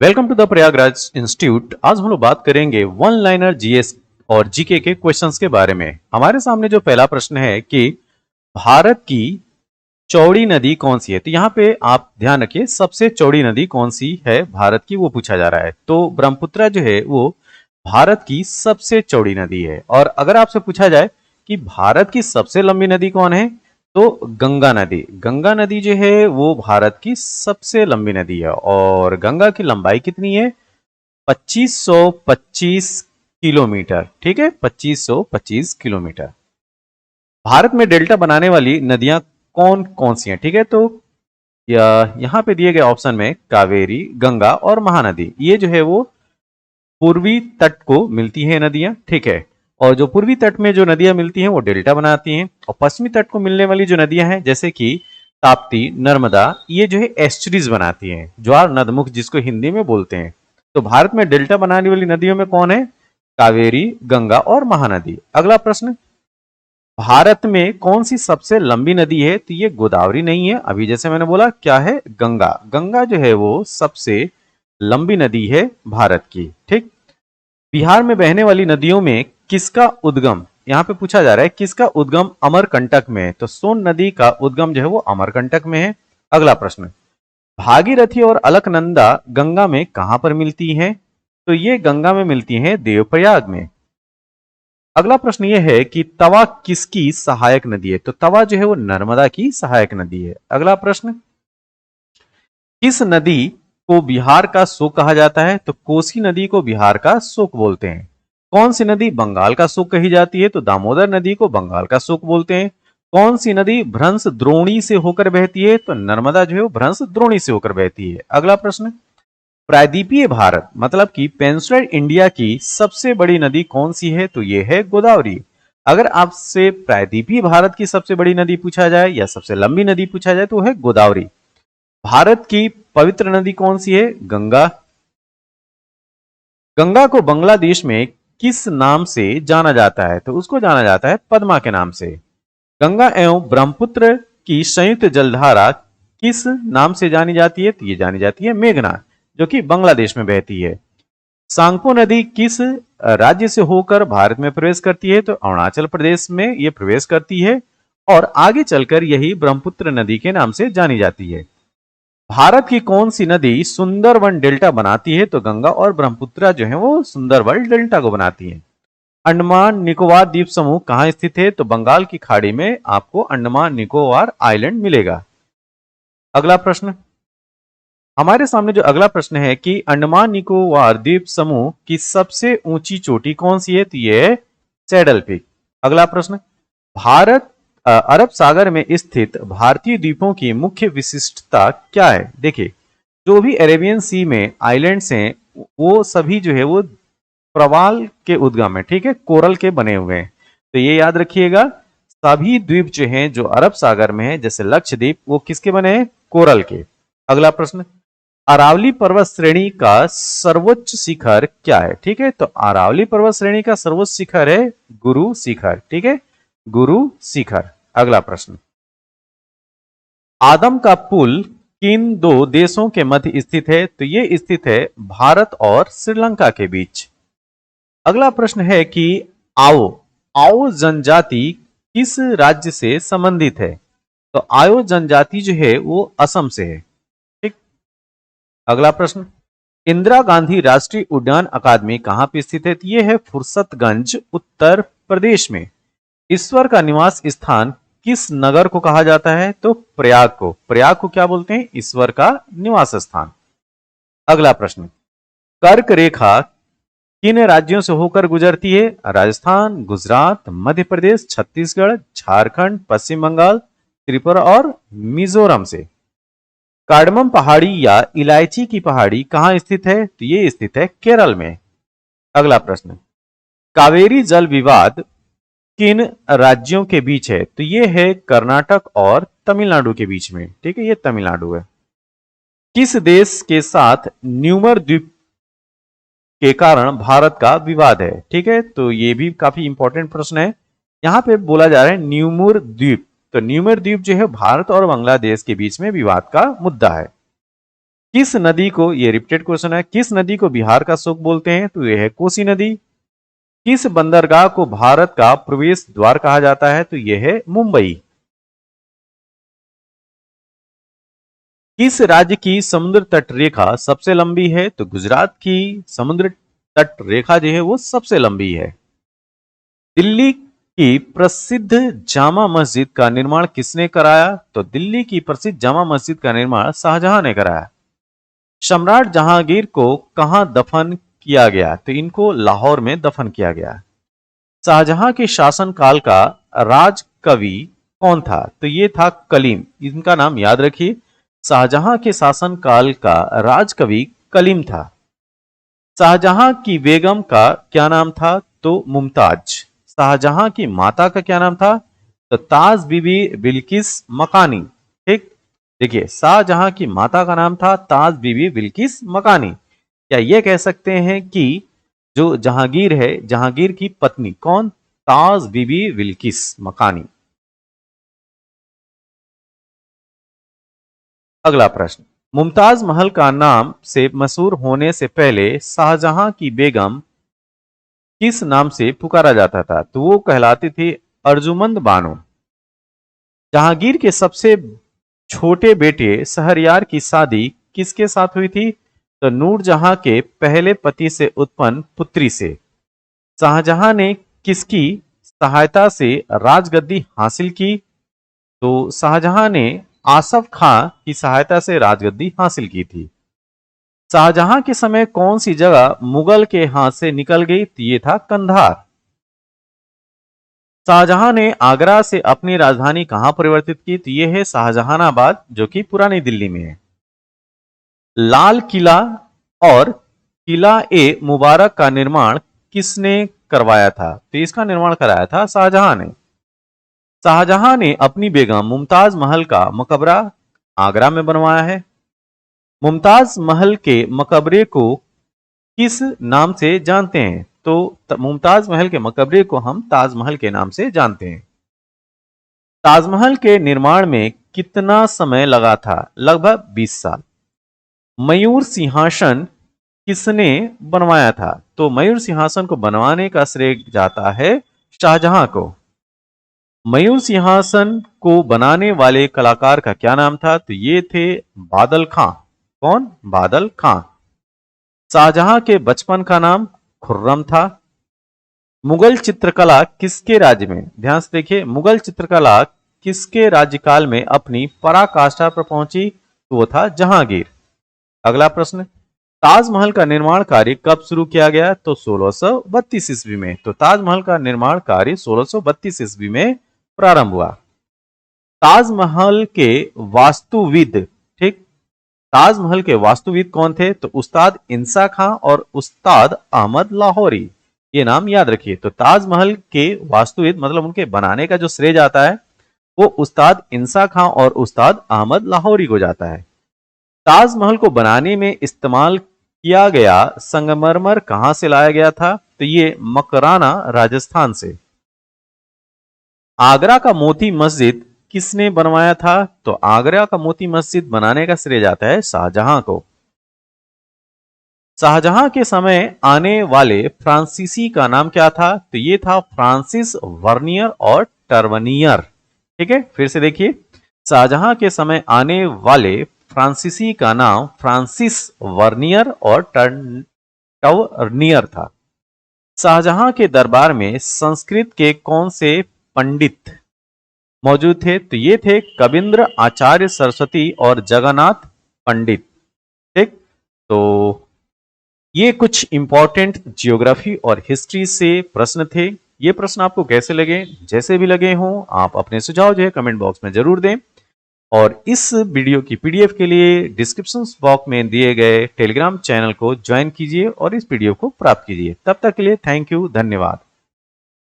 Welcome to the Prayagraj institute. आज हम लोग बात करेंगे वन लाइनर जीएस और जीके के क्वेश्चंस के बारे में। हमारे सामने जो पहला प्रश्न है कि भारत की चौड़ी नदी कौन सी है। तो यहाँ पे आप ध्यान रखिए, सबसे चौड़ी नदी कौन सी है भारत की, वो पूछा जा रहा है। तो ब्रह्मपुत्र जो है वो भारत की सबसे चौड़ी नदी है। और अगर आपसे पूछा जाए कि भारत की सबसे लंबी नदी कौन है, तो गंगा नदी जो है वो भारत की सबसे लंबी नदी है। और गंगा की लंबाई कितनी है? 2525 किलोमीटर। ठीक है, 2525 किलोमीटर। भारत में डेल्टा बनाने वाली नदियां कौन कौन सी हैं? ठीक है, तो यहाँ पे दिए गए ऑप्शन में कावेरी, गंगा और महानदी, ये जो है वो पूर्वी तट को मिलती है नदियां। ठीक है, और जो पूर्वी तट में जो नदियां मिलती हैं वो डेल्टा बनाती हैं, और पश्चिमी तट को मिलने वाली जो नदियां हैं जैसे कि ताप्ती, नर्मदा, ये जो है एस्चुरीज बनाती हैं, ज्वार नदमुख जिसको हिंदी में बोलते हैं। तो भारत में डेल्टा बनाने वाली नदियों में कौन है? कावेरी, गंगा और महानदी। अगला प्रश्न, भारत में कौन सी सबसे लंबी नदी है? तो ये गोदावरी नहीं है, अभी जैसे मैंने बोला क्या है, गंगा। गंगा जो है वो सबसे लंबी नदी है भारत की। ठीक, बिहार में बहने वाली नदियों में किसका उद्गम, यहाँ पे पूछा जा रहा है किसका उद्गम अमरकंटक में है। तो सोन नदी का उद्गम जो है वो अमरकंटक में है। अगला प्रश्न, भागीरथी और अलकनंदा गंगा में कहां पर मिलती हैं? तो ये गंगा में मिलती हैं देवप्रयाग में। अगला प्रश्न ये है कि तवा किसकी सहायक नदी है? तो तवा जो है वो नर्मदा की सहायक नदी है। अगला प्रश्न, किस नदी को बिहार का शोक कहा जाता है? तो कोसी नदी को बिहार का शोक बोलते हैं। कौन सी नदी बंगाल का शोक कही जाती है? तो दामोदर नदी को बंगाल का शोक बोलते हैं। कौन सी नदी भ्रंश द्रोणी से होकर बहती है? तो नर्मदा जो है वो भ्रंश द्रोणी से होकर बहती है। अगला प्रश्न, प्रायद्वीपीय भारत मतलब कि पेनिनसुलर इंडिया की सबसे बड़ी नदी कौन सी है? तो ये है गोदावरी। अगर आपसे प्रायद्वीपीय भारत की सबसे बड़ी नदी पूछा जाए या सबसे लंबी नदी पूछा जाए तो वो है गोदावरी। भारत की पवित्र नदी कौन सी है? गंगा। गंगा को बांग्लादेश में किस नाम से जाना जाता है? तो उसको जाना जाता है पद्मा के नाम से। गंगा एवं ब्रह्मपुत्र की संयुक्त जलधारा किस नाम से जानी जाती है? तो ये जानी जाती है मेघना, जो कि बांग्लादेश में बहती है। सांगपो नदी किस राज्य से होकर भारत में प्रवेश करती है? तो अरुणाचल प्रदेश में ये प्रवेश करती है, और आगे चलकर यही ब्रह्मपुत्र नदी के नाम से जानी जाती है। भारत की कौन सी नदी सुंदरवन डेल्टा बनाती है? तो गंगा और ब्रह्मपुत्र जो है वो सुंदरवन डेल्टा को बनाती है। अंडमान निकोबार द्वीप समूह कहाँ स्थित है? तो बंगाल की खाड़ी में आपको अंडमान निकोबार आइलैंड मिलेगा। अगला प्रश्न, हमारे सामने जो अगला प्रश्न है कि अंडमान निकोबार द्वीप समूह की सबसे ऊंची चोटी कौन सी है? तो ये है सैडल पीक। अगला प्रश्न, भारत अरब सागर में स्थित भारतीय द्वीपों की मुख्य विशिष्टता क्या है? देखिए, जो भी अरेबियन सी में आइलैंड्स हैं वो सभी जो है वो प्रवाल के उद्गम है। ठीक है, कोरल के बने हुए हैं। तो ये याद रखिएगा, सभी द्वीप जो हैं जो अरब सागर में है जैसे लक्षद्वीप, वो किसके बने हैं? कोरल के। अगला प्रश्न, अरावली पर्वत श्रेणी का सर्वोच्च शिखर क्या है? ठीक है, तो अरावली पर्वत श्रेणी का सर्वोच्च शिखर है गुरु शिखर। ठीक है, गुरु शिखर। अगला प्रश्न, आदम का पुल किन दो देशों के मध्य स्थित है? तो ये स्थित है भारत और श्रीलंका के बीच। अगला प्रश्न है कि आओ आओ जनजाति किस राज्य से संबंधित है? तो आओ जनजाति जो है वो असम से है। ठीक, अगला प्रश्न, इंदिरा गांधी राष्ट्रीय उद्यान अकादमी कहां पे स्थित है? तो ये है फुर्सतगंज, उत्तर प्रदेश में। ईश्वर का निवास स्थान किस नगर को कहा जाता है? तो प्रयाग को। प्रयाग को क्या बोलते हैं? ईश्वर का निवास स्थान। अगला प्रश्न, कर्क रेखा किन राज्यों से होकर गुजरती है? राजस्थान, गुजरात, मध्य प्रदेश, छत्तीसगढ़, झारखंड, पश्चिम बंगाल, त्रिपुरा और मिजोरम से। कार्डमम पहाड़ी या इलायची की पहाड़ी कहां स्थित है? तो ये स्थित है केरल में। अगला प्रश्न, कावेरी जल विवाद किन राज्यों के बीच है? तो ये है कर्नाटक और तमिलनाडु के बीच में। ठीक है, ये तमिलनाडु है। किस देश के साथ न्यूमर द्वीप के कारण भारत का विवाद है? ठीक है, तो ये भी काफी इंपॉर्टेंट प्रश्न है। यहां पे बोला जा रहा है न्यूमुर द्वीप। तो न्यूमुर द्वीप जो है भारत और बांग्लादेश के बीच में विवाद का मुद्दा है। किस नदी को, ये रिपीटेड क्वेश्चन है, किस नदी को बिहार का शोक बोलते हैं? तो यह है कोसी नदी। किस बंदरगाह को भारत का प्रवेश द्वार कहा जाता है? तो यह है मुंबई। किस राज्य की समुद्र तट रेखा सबसे लंबी है? तो गुजरात की समुद्र तट रेखा जो है वो सबसे लंबी है। दिल्ली की प्रसिद्ध जामा मस्जिद का निर्माण किसने कराया? तो दिल्ली की प्रसिद्ध जामा मस्जिद का निर्माण शाहजहां ने कराया। सम्राट जहांगीर को कहां दफन किया गया? तो इनको लाहौर में दफन किया गया। शाहजहां के शासनकाल का राज कवि कौन था? तो ये था कलीम। इनका नाम याद रखिए। शाहजहां के शासनकाल का राजकवि कलीम था। शाहजहां की बेगम का क्या नाम था? तो मुमताज। शाहजहां की माता का क्या नाम था? तो ताज बीबी बिल्किस मकानी। ठीक, देखिए शाहजहां की माता का नाम था ताज बीबी बिल्किस मकानी। क्या ये कह सकते हैं कि जो जहांगीर है, जहांगीर की पत्नी कौन? ताज बीबी बिल्किस मकानी। अगला प्रश्न, मुमताज महल का नाम से मशहूर होने से पहले शाहजहां की बेगम किस नाम से पुकारा जाता था? तो वो कहलाती थी अर्जुमंद बानो। जहांगीर के सबसे छोटे बेटे शहरयार की शादी किसके साथ हुई थी? तो नूरजहां के पहले पति से उत्पन्न पुत्री से। शाहजहां ने किसकी सहायता से राजगद्दी हासिल की? तो शाहजहां ने आसफ खां की सहायता से राजगद्दी हासिल की थी। शाहजहां के समय कौन सी जगह मुगल के हाथ से निकल गई? तो ये था कंधार। शाहजहां ने आगरा से अपनी राजधानी कहां परिवर्तित की? तो ये है शाहजहानाबाद, जो कि पुरानी दिल्ली में है। लाल किला और किला ए मुबारक का निर्माण किसने करवाया था? तो इसका निर्माण कराया था शाहजहां ने। शाहजहां ने अपनी बेगम मुमताज महल का मकबरा आगरा में बनवाया है। मुमताज महल के मकबरे को किस नाम से जानते हैं? तो मुमताज महल के मकबरे को हम ताजमहल के नाम से जानते हैं। ताजमहल के निर्माण में कितना समय लगा था? लगभग 20 साल। मयूर सिंहासन किसने बनवाया था? तो मयूर सिंहासन को बनवाने का श्रेय जाता है शाहजहां को। मयूर सिंहासन को बनाने वाले कलाकार का क्या नाम था? तो ये थे बादल खां। कौन? बादल खां। शाहजहां के बचपन का नाम खुर्रम था। मुगल चित्रकला किसके राज्य में, ध्यान से देखिए, मुगल चित्रकला किसके राज्यकाल में अपनी पराकाष्ठा पर पहुंची? तो वो था जहांगीर। अगला प्रश्न, ताजमहल का निर्माण कार्य कब शुरू किया गया? तो 1632 ईस्वी में। तो ताजमहल का निर्माण कार्य 1632 ईस्वी में प्रारंभ हुआ। ताजमहल के वास्तुविद, ठीक, ताजमहल के वास्तुविद कौन थे? तो उस्ताद इंसा खां और उस्ताद अहमद लाहौरी। ये नाम याद रखिए। तो ताजमहल के वास्तुविद मतलब उनके बनाने का जो श्रेय जाता है वो उस्ताद इंसा खां और उस्ताद अहमद लाहौरी को जाता है। ताजमहल को बनाने में इस्तेमाल किया गया संगमरमर कहां से लाया गया था? तो ये मकराना राजस्थान से। आगरा का मोती मस्जिद किसने बनवाया था? तो आगरा का मोती मस्जिद बनाने का श्रेय जाता है शाहजहां को। शाहजहां के समय आने वाले फ्रांसीसी का नाम क्या था? तो ये था फ्रांसिस वर्नियर और टर्वनियर। ठीक है, फिर से देखिए, शाहजहां के समय आने वाले फ्रांसीसी का नाम फ्रांसिस वर्नियर और टर्वनियर था। शाहजहां के दरबार में संस्कृत के कौन से पंडित मौजूद थे? तो ये थे कविंद्र आचार्य सरस्वती और जगन्नाथ पंडित। ठीक, तो ये कुछ इंपॉर्टेंट जियोग्राफी और हिस्ट्री से प्रश्न थे। ये प्रश्न आपको कैसे लगे? जैसे भी लगे हों आप अपने सुझाव जो है कमेंट बॉक्स में जरूर दें। और इस वीडियो की पीडीएफ के लिए डिस्क्रिप्शन बॉक्स में दिए गए टेलीग्राम चैनल को ज्वाइन कीजिए और इस पीडीएफ को प्राप्त कीजिए। तब तक के लिए थैंक यू, धन्यवाद।